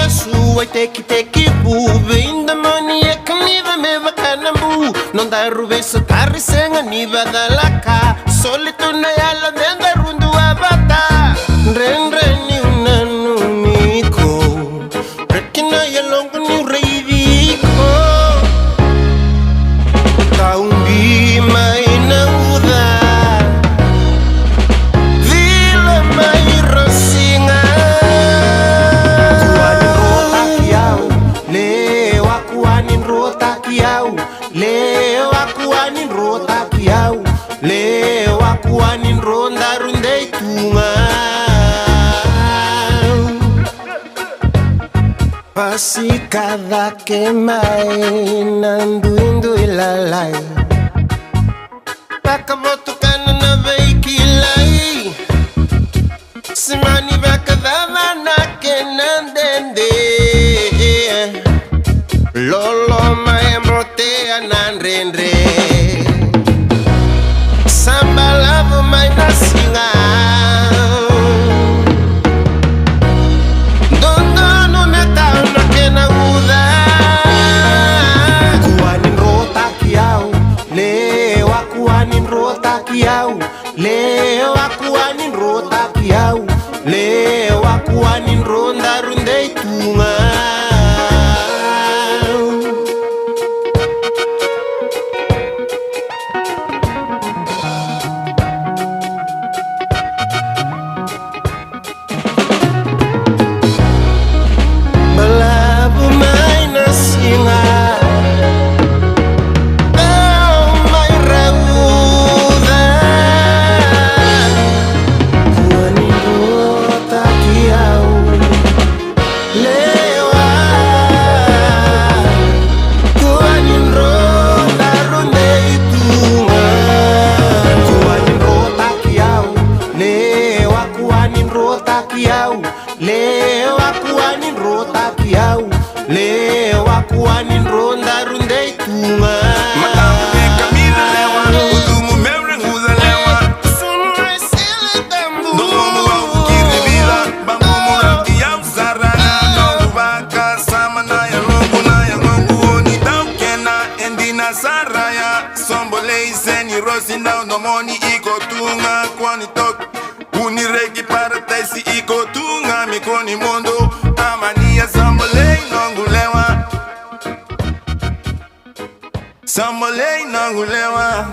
sua e teki bu Vinda mani e kamiva me vakanambu Non dai ruvesa tarri senga niva da laka Solito na yala denda rundu abata Ren ni unanu miko Rekina yalongu ni reiviko Taumbi mai na uda Vila mai rosinga Kuanin rota kiau Leo aku anin rota kiau Leo aku anin ronda rundei tunga Pasi cada que mai nanduindu ilalai Pakamoto kana na veikilai Simani vakadava na kenandende Lolo mai motea nan rendre Samba lavo mai nasinga Dondo no me tau na kena uda Kuanin rota kiau Leo aku anin rota kiau Leo aku anin rota kiau Leo aku anin ronda rundei tunga Leo aku anin rota kiau Leo aku anin ronda rundei tunga Matamu de camina lewa Udumu memren uda lewa Sunu esele tambu Domo au kiri vida Bangu mura kiau sarana Nongu baka sama na ya longu na ya ngongu Oni tau kena endina saraya Sombole iseni rosi ndau nomoni iko tunga Kwani tok Uni regi para taisi iko tunga Mikoni mondo Amania sambolei nongulewa Sambolei nongulewa